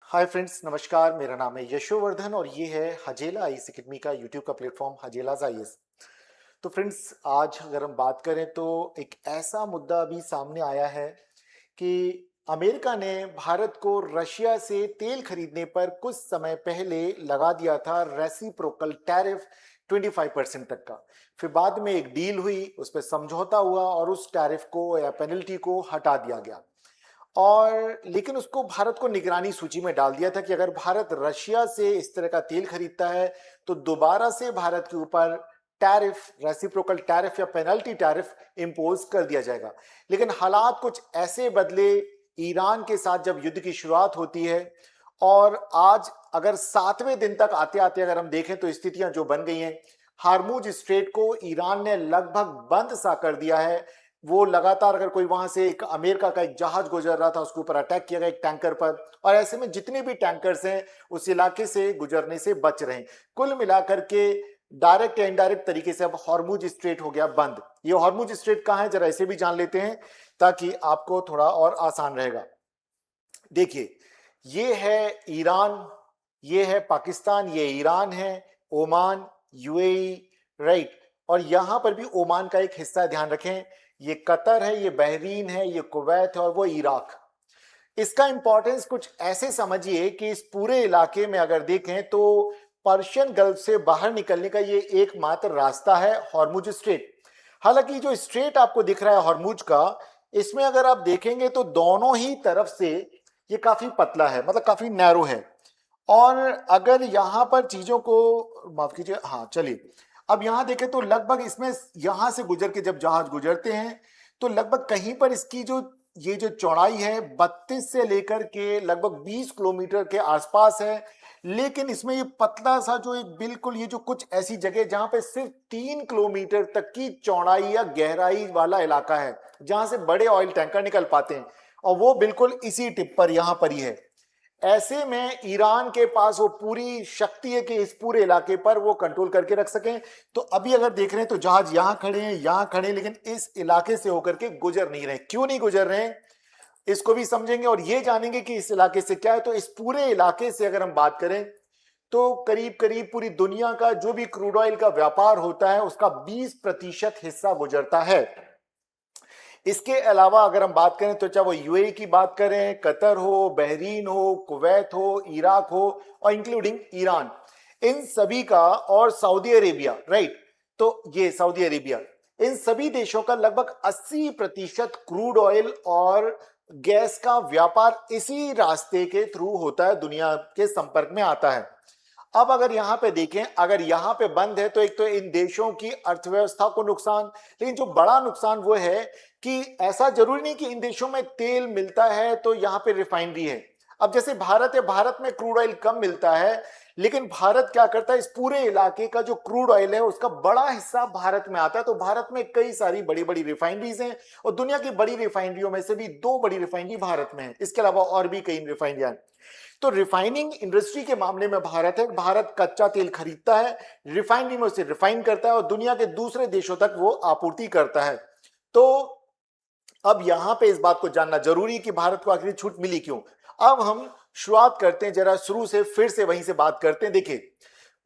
Hi friends, नमस्कार। मेरा नाम है यशोवर्धन और ये है हजेला आईएएस एकेडमी का यूट्यूब का प्लेटफॉर्म हजेलाज आईएएस। तो फ्रेंड्स, आज अगर हम बात करें तो एक ऐसा मुद्दा अभी सामने आया है कि अमेरिका ने भारत को रशिया से तेल खरीदने पर कुछ समय पहले लगा दिया था रेसिप्रोकल टैरिफ 25% तक का। फिर बाद में एक डील हुई, उस पर समझौता हुआ और उस टैरिफ को या पेनल्टी को हटा दिया गया। और लेकिन उसको भारत को निगरानी सूची में डाल दिया था कि अगर भारत रशिया से इस तरह का तेल खरीदता है तो दोबारा से भारत के ऊपर टैरिफ, रेसिप्रोकल टैरिफ या पेनल्टी टैरिफ इंपोज कर दिया जाएगा। लेकिन हालात कुछ ऐसे बदले ईरान के साथ जब युद्ध की शुरुआत होती है, और आज अगर 7वें दिन तक आते आते अगर हम देखें तो स्थितियां जो बन गई हैं, हार्मुज स्ट्रेट को ईरान ने लगभग बंद सा कर दिया है। वो लगातार अगर कोई वहां से एक अमेरिका का एक जहाज गुजर रहा था, उसके ऊपर अटैक किया गया एक टैंकर पर, और ऐसे में जितने भी टैंकर्स हैं उस इलाके से गुजरने से बच रहे हैं। कुल मिलाकर के डायरेक्ट या इनडायरेक्ट तरीके से अब हॉर्मुज स्ट्रेट हो गया बंद। ये हॉर्मुज स्ट्रेट कहाँ है, जरा ऐसे भी जान लेते हैं ताकि आपको थोड़ा और आसान रहेगा। देखिए, ये है ईरान, ये है पाकिस्तान, ये ईरान है, ओमान, यूएई, राइट। और यहां पर भी ओमान का एक हिस्सा है, ध्यान रखें। ये कतर है, ये बहरीन है, ये कुवैत है और वो इराक। इसका इंपॉर्टेंस कुछ ऐसे समझिए कि इस पूरे इलाके में अगर देखें तो पर्शियन गल्फ से बाहर निकलने का ये एकमात्र रास्ता है हॉर्मुज स्ट्रेट। हालांकि जो स्ट्रेट आपको दिख रहा है हॉर्मुज का, इसमें अगर आप देखेंगे तो दोनों ही तरफ से ये काफी पतला है, मतलब काफी नैरो है। और अगर यहां पर चीजों को माफ कीजिए, हाँ चलिए, अब यहां देखें तो लगभग इसमें यहां से गुजर के जब जहाज गुजरते हैं तो लगभग कहीं पर इसकी जो ये जो चौड़ाई है 32 से लेकर के लगभग 20 किलोमीटर के आसपास है। लेकिन इसमें ये पतला सा जो एक बिल्कुल ये जो कुछ ऐसी जगह जहां पे सिर्फ 3 किलोमीटर तक की चौड़ाई या गहराई वाला इलाका है जहां से बड़े ऑयल टैंकर निकल पाते हैं, और वो बिल्कुल इसी टिप पर यहां पर ही है। ऐसे में ईरान के पास वो पूरी शक्ति है कि इस पूरे इलाके पर वो कंट्रोल करके रख सकें। तो अभी अगर देख रहे हैं तो जहाज यहां खड़े हैं, यहां खड़े हैं, लेकिन इस इलाके से होकर के गुजर नहीं रहे। क्यों नहीं गुजर रहे हैं इसको भी समझेंगे और ये जानेंगे कि इस इलाके से क्या है। तो इस पूरे इलाके से अगर हम बात करें तो करीब करीब पूरी दुनिया का जो भी क्रूड ऑयल का व्यापार होता है उसका 20% हिस्सा गुजरता है। इसके अलावा अगर हम बात करें तो चाहे वो यूएई की बात करें, कतर हो, बहरीन हो, कुवैत हो, इराक हो और इंक्लूडिंग ईरान, इन सभी का, और सऊदी अरेबिया, राइट। तो ये सऊदी अरेबिया, इन सभी देशों का लगभग 80% क्रूड ऑयल और गैस का व्यापार इसी रास्ते के थ्रू होता है, दुनिया के संपर्क में आता है। अब अगर यहां पे देखें, अगर यहां पे बंद है तो एक तो इन देशों की अर्थव्यवस्था को नुकसान, लेकिन जो बड़ा नुकसान वो है कि ऐसा जरूरी नहीं कि इन देशों में तेल मिलता है तो यहां पे रिफाइनरी है। अब जैसे भारत है, भारत में क्रूड ऑयल कम मिलता है, लेकिन भारत क्या करता है, इस पूरे इलाके का जो क्रूड ऑयल है उसका बड़ा हिस्सा भारत में आता है। तो भारत में कई सारी बड़ी बड़ी रिफाइनरीज हैं और दुनिया की बड़ी रिफाइनरियों में से भी 2 बड़ी रिफाइनरी भारत में है। इसके अलावा और भी कई रिफाइनरियां। तो रिफाइनिंग इंडस्ट्री के मामले में भारत है, भारत कच्चा तेल खरीदता है, रिफाइनरी में उसे रिफाइन करता है और दुनिया के दूसरे देशों तक वो आपूर्ति करता है। तो अब यहां पे इस बात को जानना जरूरी कि भारत को आखिर छूट मिली क्यों। अब हम शुरुआत करते हैं, जरा शुरू से फिर से वहीं से बात करते हैं। देखिए,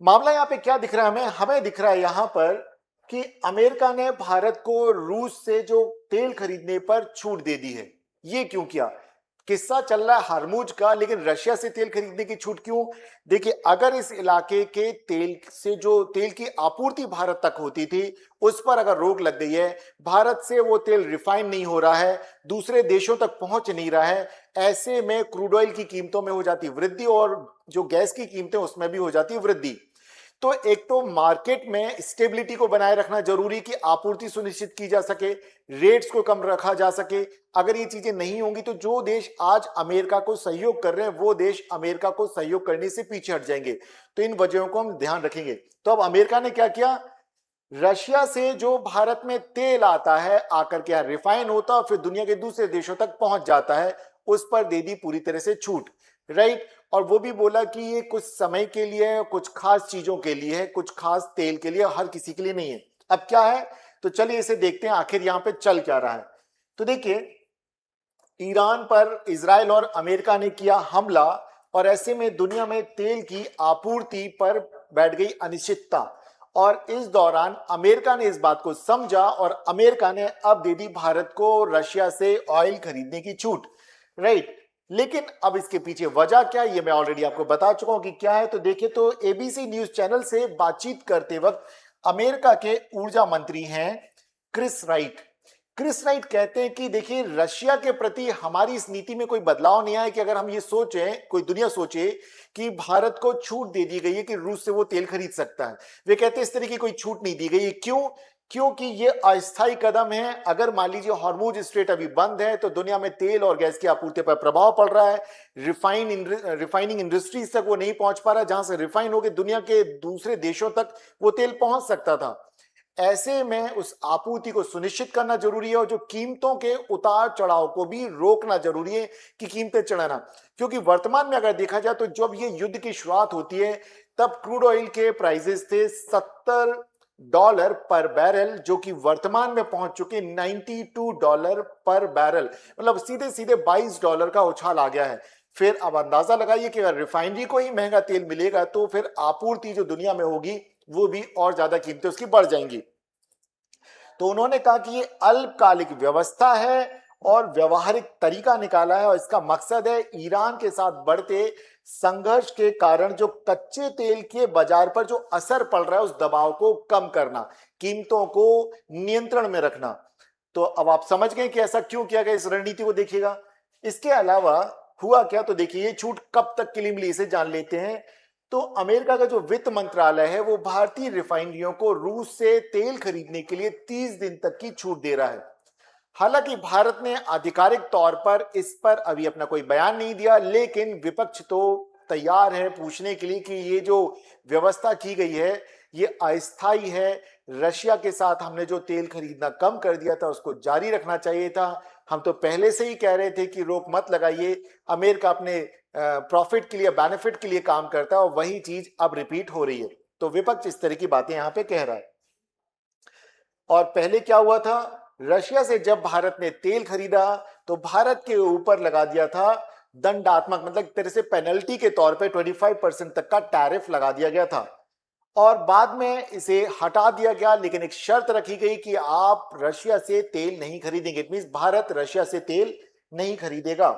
मामला यहां पे क्या दिख रहा है हमें, हमें दिख रहा है यहां पर कि अमेरिका ने भारत को रूस से जो तेल खरीदने पर छूट दे दी है। ये क्यों किया, किस्सा चल रहा है हार्मुज का, लेकिन रशिया से तेल खरीदने की छूट क्यों। देखिए, अगर इस इलाके के तेल से जो तेल की आपूर्ति भारत तक होती थी उस पर अगर रोक लग गई है, भारत से वो तेल रिफाइन नहीं हो रहा है, दूसरे देशों तक पहुंच नहीं रहा है, ऐसे में क्रूड ऑयल की कीमतों में हो जाती वृद्धि और जो गैस की कीमतें उसमें भी हो जाती वृद्धि। तो एक तो मार्केट में स्टेबिलिटी को बनाए रखना जरूरी कि आपूर्ति सुनिश्चित की जा सके, रेट्स को कम रखा जा सके। अगर ये चीजें नहीं होंगी तो जो देश आज अमेरिका को सहयोग कर रहे हैं वो देश अमेरिका को सहयोग करने से पीछे हट जाएंगे। तो इन वजहों को हम ध्यान रखेंगे। तो अब अमेरिका ने क्या किया, रशिया से जो भारत में तेल आता है आकर के रिफाइन होता है फिर दुनिया के दूसरे देशों तक पहुंच जाता है, उस पर दे दी पूरी तरह से छूट, राइट। और वो भी बोला कि ये कुछ समय के लिए है, कुछ खास चीजों के लिए है, कुछ खास तेल के लिए, हर किसी के लिए नहीं है। अब क्या है, तो चलिए इसे देखते हैं आखिर यहां पे चल क्या रहा है। तो देखिए, ईरान पर इजराइल और अमेरिका ने किया हमला और ऐसे में दुनिया में तेल की आपूर्ति पर बैठ गई अनिश्चितता। और इस दौरान अमेरिका ने इस बात को समझा और अमेरिका ने अब दे दी भारत को रशिया से ऑयल खरीदने की छूट, राइट। लेकिन अब इसके पीछे वजह क्या है ये मैं ऑलरेडी आपको बता चुका हूं कि क्या है। तो देखिए, तो एबीसी न्यूज चैनल से बातचीत करते वक्त अमेरिका के ऊर्जा मंत्री हैं क्रिस राइट। क्रिस राइट कहते हैं कि देखिए, रशिया के प्रति हमारी इस नीति में कोई बदलाव नहीं आया कि अगर हम ये सोचें, कोई दुनिया सोचे कि भारत को छूट दे दी गई है कि रूस से वो तेल खरीद सकता है, वे कहते हैं इस तरह की कोई छूट नहीं दी गई है। क्यों? क्योंकि ये अस्थायी कदम है। अगर मान लीजिए हॉर्मुज स्ट्रेट अभी बंद है तो दुनिया में तेल और गैस की आपूर्ति पर प्रभाव पड़ रहा है। रिफाइनिंग इंडस्ट्रीज तक वो नहीं पहुंच पा रहा, जहां से रिफाइन होकर दुनिया के दूसरे देशों तक वो तेल पहुंच सकता था। ऐसे में उस आपूर्ति को सुनिश्चित करना जरूरी है और जो कीमतों के उतार चढ़ाव को भी रोकना जरूरी है कि कीमतें चढ़ाना। क्योंकि वर्तमान में अगर देखा जाए तो जब ये युद्ध की शुरुआत होती है तब क्रूड ऑयल के प्राइसेस थे $70 पर बैरल, जो कि वर्तमान में पहुंच चुके $92 पर बैरल, मतलब सीधे सीधे $22 का उछाल आ गया है। फिर अब अंदाजा लगाइए कि अगर रिफाइनरी को ही महंगा तेल मिलेगा तो फिर आपूर्ति जो दुनिया में होगी वो भी और ज्यादा कीमतें उसकी बढ़ जाएंगी। तो उन्होंने कहा कि ये अल्पकालिक व्यवस्था है और व्यवहारिक तरीका निकाला है और इसका मकसद है ईरान के साथ बढ़ते संघर्ष के कारण जो कच्चे तेल के बाजार पर जो असर पड़ रहा है उस दबाव को कम करना, कीमतों को नियंत्रण में रखना। तो अब आप समझ गए कि ऐसा क्यों किया गया, इस रणनीति को देखिएगा। इसके अलावा हुआ क्या, तो देखिए ये छूट कब तक के लिए मिली इसे जान लेते हैं। तो अमेरिका का जो वित्त मंत्रालय है वो भारतीय रिफाइनरियों को रूस से तेल खरीदने के लिए 30 दिन तक की छूट दे रहा है। हालांकि भारत ने आधिकारिक तौर पर इस पर अभी अपना कोई बयान नहीं दिया, लेकिन विपक्ष तो तैयार है पूछने के लिए कि ये जो व्यवस्था की गई है ये अस्थायी है। रशिया के साथ हमने जो तेल खरीदना कम कर दिया था उसको जारी रखना चाहिए था। हम तो पहले से ही कह रहे थे कि रोक मत लगाइए, अमेरिका अपने प्रॉफिट के लिए, बेनिफिट के लिए काम करता है और वही चीज अब रिपीट हो रही है। तो विपक्ष इस तरह की बातें यहां पे कह रहा है। और पहले क्या हुआ था, रशिया से जब भारत ने तेल खरीदा तो भारत के ऊपर लगा दिया था दंडात्मक, मतलब एक तरह से पेनल्टी के तौर पे 25% तक का टैरिफ लगा दिया गया था और बाद में इसे हटा दिया गया, लेकिन एक शर्त रखी गई कि आप रशिया से तेल नहीं खरीदेंगे। इट मींस भारत रशिया से तेल नहीं खरीदेगा।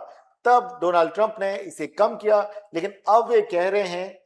तब डोनाल्ड ट्रंप ने इसे कम किया, लेकिन अब वे कह रहे हैं,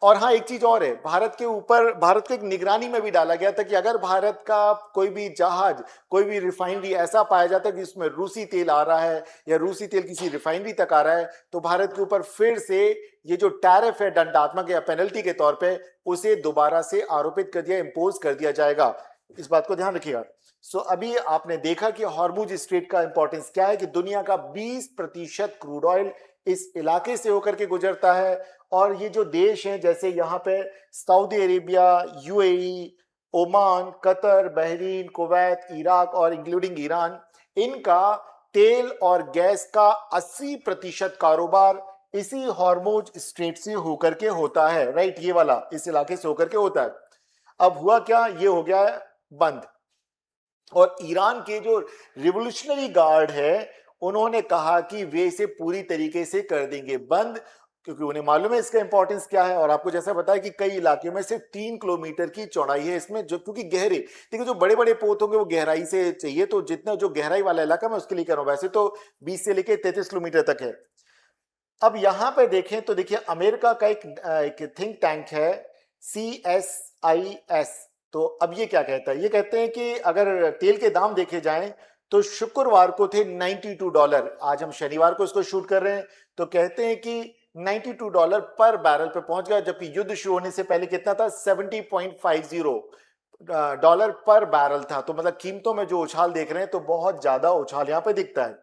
और हाँ एक चीज और है, भारत के ऊपर, भारत को एक निगरानी में भी डाला गया था कि अगर भारत का कोई भी जहाज, कोई भी रिफाइनरी ऐसा पाया जाता है कि इसमें रूसी तेल आ रहा है या रूसी तेल किसी रिफाइनरी तक आ रहा है तो भारत के ऊपर फिर से ये जो टैरिफ है दंडात्मक या पेनल्टी के तौर पे उसे दोबारा से आरोपित कर दिया, इम्पोज कर दिया जाएगा। इस बात को ध्यान रखिएगा। सो अभी आपने देखा कि हॉर्मुज स्ट्रेट का इंपॉर्टेंस क्या है कि दुनिया का 20% क्रूड ऑयल इस इलाके से होकर के गुजरता है और ये जो देश हैं जैसे यहाँ पे Saudi Arabia, UAE, Oman, Qatar, Bahrain, Kuwait, Iraq और इंक्लूडिंग ईरान, इनका तेल और गैस का 80% कारोबार इसी हॉर्मुज स्ट्रेट से होकर के होता है, राइट। ये वाला इस इलाके से होकर के होता है। अब हुआ क्या, ये हो गया है बंद और ईरान के जो रिवोल्यूशनरी गार्ड है उन्होंने कहा कि वे इसे पूरी तरीके से कर देंगे बंद, क्योंकि उन्हें मालूम है इसका इंपॉर्टेंस क्या है। और आपको जैसा बताया कि कई इलाकों में सिर्फ 3 किलोमीटर की चौड़ाई है इसमें, जो क्योंकि गहरे, देखिए जो बड़े बड़े पोत होंगे वो गहराई से चाहिए, तो जितना जो गहराई वाला इलाका मैं उसके लिए कह रहा हूं, वैसे तो 20 से लेकर 33 किलोमीटर तक है। अब यहां पे देखें तो देखिए अमेरिका का एक थिंक टैंक है CSIS। तो अब ये क्या कहता है, ये कहते हैं कि अगर तेल के दाम देखे जाएं तो शुक्रवार को थे $92, आज हम शनिवार को इसको शूट कर रहे हैं, तो कहते हैं कि $92 पर बैरल पे पहुंच गया, जबकि युद्ध शुरू होने से पहले कितना था, $70.50 पर बैरल था। तो मतलब कीमतों में जो उछाल देख रहे हैं तो बहुत ज्यादा उछाल यहां पे दिखता है।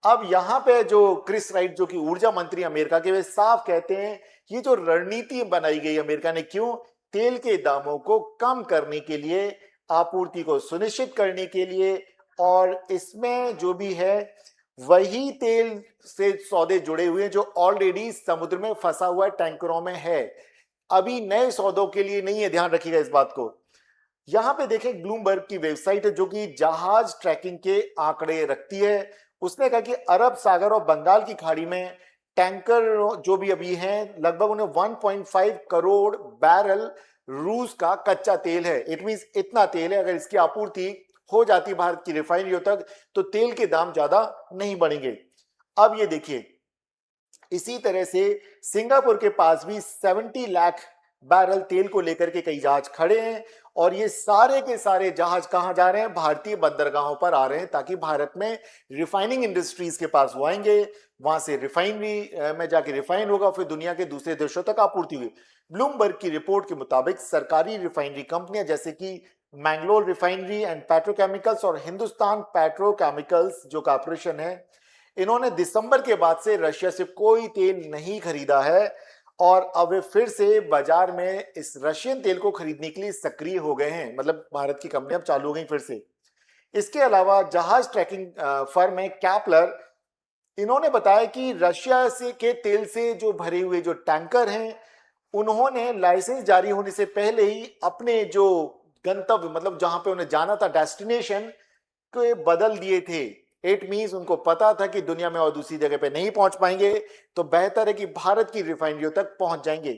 अब यहां पे जो क्रिस राइट जो कि ऊर्जा मंत्री अमेरिका के, वे साफ कहते हैं ये जो रणनीति बनाई गई अमेरिका ने, क्यों, तेल के दामों को कम करने के लिए, आपूर्ति को सुनिश्चित करने के लिए, और इसमें जो भी है वही तेल से सौदे जुड़े हुए हैं जो ऑलरेडी समुद्र में फंसा हुआ टैंकरों में है, अभी नए सौदों के लिए नहीं है, ध्यान रखिएगा इस बात को। यहां पे देखें ब्लूमबर्ग की वेबसाइट है जो कि जहाज ट्रैकिंग के आंकड़े रखती है। उसने कहा कि अरब सागर और बंगाल की खाड़ी में टैंकर जो भी अभी हैं लगभग उन्हें 1.5 करोड़ बैरल रूस का कच्चा तेल है। इट मींस इतना तेल है, अगर इसकी आपूर्ति हो जाती भारत की रिफाइनरियों तक तो तेल के दाम ज्यादा नहीं बढ़ेंगे। अब ये देखिए, इसी तरह से सिंगापुर के पास भी 70 लाख बैरल तेल को लेकर के कई जहाज खड़े हैं, और ये सारे के सारे जहाज कहां जा रहे हैं? भारतीय बंदरगाहों पर आ रहे हैं, ताकि भारत में रिफाइनिंग इंडस्ट्रीज के पास वो आएंगे, वहां से रिफाइनरी में जाके रिफाइन होगा, फिर दुनिया के दूसरे देशों तक आपूर्ति हुई। ब्लूमबर्ग की रिपोर्ट के मुताबिक सरकारी रिफाइनरी कंपनियां जैसे कि मैंगलोर रिफाइनरी एंड पेट्रोकेमिकल्स और हिंदुस्तान पेट्रोकेमिकल्स जो कॉर्पोरेशन है, इन्होंने दिसंबर के बाद से रशिया से कोई तेल नहीं खरीदा है, और अब वे फिर से बाजार में इस रशियन तेल को खरीदने के लिए सक्रिय हो गए हैं। मतलब भारत की कंपनियां अब चालू हो गई फिर से। इसके अलावा जहाज ट्रैकिंग फर्म है कैपलर, इन्होंने बताया कि रशिया से के तेल से जो भरे हुए जो टैंकर हैं, उन्होंने लाइसेंस जारी होने से पहले ही अपने जो गंतव्य, मतलब जहां पे उन्हें जाना था, डेस्टिनेशन को बदल दिए थे। इट मींस उनको पता था कि दुनिया में और दूसरी जगह पे नहीं पहुंच पाएंगे, तो बेहतर है कि भारत की रिफाइनरियों तक पहुंच जाएंगे।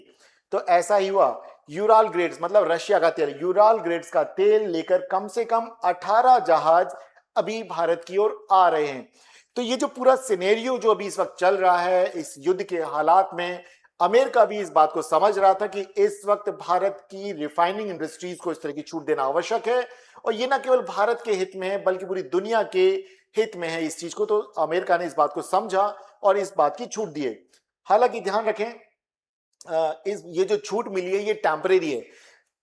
तो ऐसा ही हुआ। यूराल ग्रेड्स, मतलब रशिया का तेल, यूराल ग्रेड्स का तेल लेकर कम से कम 18 जहाज अभी भारत की ओर आ रहे हैं। तो ये जो पूरा सिनेरियो जो अभी इस वक्त चल रहा है इस युद्ध के हालात में, अमेरिका भी इस बात को समझ रहा था कि इस वक्त भारत की रिफाइनिंग इंडस्ट्रीज को इस तरह की छूट देना आवश्यक है, और ये ना केवल भारत के हित में है बल्कि पूरी दुनिया के हित में है इस चीज को। तो अमेरिका ने इस बात को समझा और इस बात की छूट दी है। हालांकि ध्यान रखें, इस ये जो छूट मिली है ये टेम्परेरी है।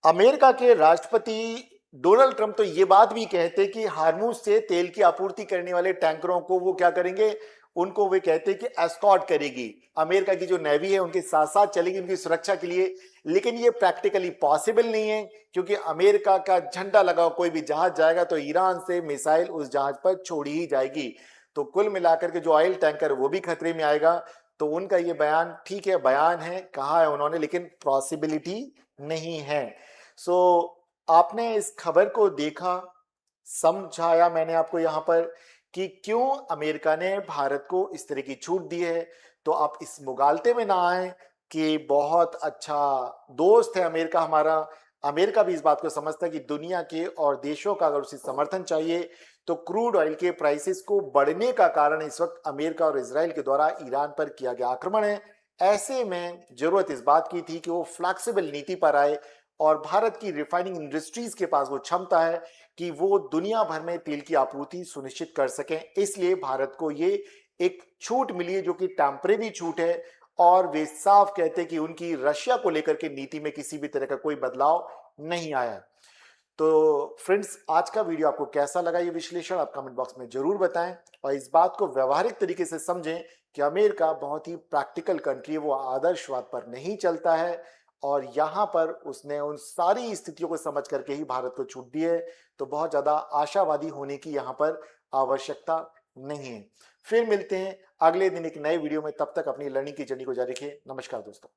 अमेरिका के राष्ट्रपति डोनाल्ड ट्रंप तो ये बात भी कहते कि हार्मुज से तेल की आपूर्ति करने वाले टैंकरों को वो क्या करेंगे, उनको वे कहते कि एस्कॉर्ट करेगी, अमेरिका की जो नेवी है उनके साथ साथ चलेगी उनकी सुरक्षा के लिए। लेकिन ये प्रैक्टिकली पॉसिबल नहीं है, क्योंकि अमेरिका का झंडा लगा कोई भी जहाज जाएगा तो ईरान से मिसाइल उस जहाज पर छोड़ी ही जाएगी। तो कुल मिलाकर के जो ऑयल टैंकर वो भी खतरे में आएगा। तो उनका ये बयान ठीक है, बयान है, कहा है उन्होंने, लेकिन पॉसिबिलिटी नहीं है। सो आपने इस खबर को देखा, समझाया मैंने आपको यहां पर कि क्यों अमेरिका ने भारत को इस तरह की छूट दी है। तो आप इस मुगालते में ना आए कि बहुत अच्छा दोस्त है अमेरिका हमारा। अमेरिका भी इस बात को समझता है कि दुनिया के और देशों का अगर उसे समर्थन चाहिए तो क्रूड ऑयल के प्राइसेस को बढ़ने का कारण इस वक्त अमेरिका और इजराइल के द्वारा ईरान पर किया गया आक्रमण है। ऐसे में जरूरत इस बात की थी कि वो फ्लैक्सिबल नीति पर आए, और भारत की रिफाइनिंग इंडस्ट्रीज के पास वो क्षमता है कि वो दुनिया भर में तेल की आपूर्ति सुनिश्चित कर सकें। इसलिए भारत को ये एक छूट मिली है जो कि टेम्परेरी छूट है, और वे साफ कहते हैं कि उनकी रशिया को लेकर के नीति में किसी भी तरह का कोई बदलाव नहीं आया। तो फ्रेंड्स, आज का वीडियो आपको कैसा लगा ये विश्लेषण आप कमेंट बॉक्स में जरूर बताएं, और इस बात को व्यवहारिक तरीके से समझें कि अमेरिका बहुत ही प्रैक्टिकल कंट्री है, वो आदर्शवाद पर नहीं चलता है, और यहाँ पर उसने उन सारी स्थितियों को समझ करके ही भारत को छूट दी है। तो बहुत ज्यादा आशावादी होने की यहाँ पर आवश्यकता नहीं है। फिर मिलते हैं अगले दिन एक नए वीडियो में, तब तक अपनी लर्निंग की जर्नी को जारी रखिए। नमस्कार दोस्तों।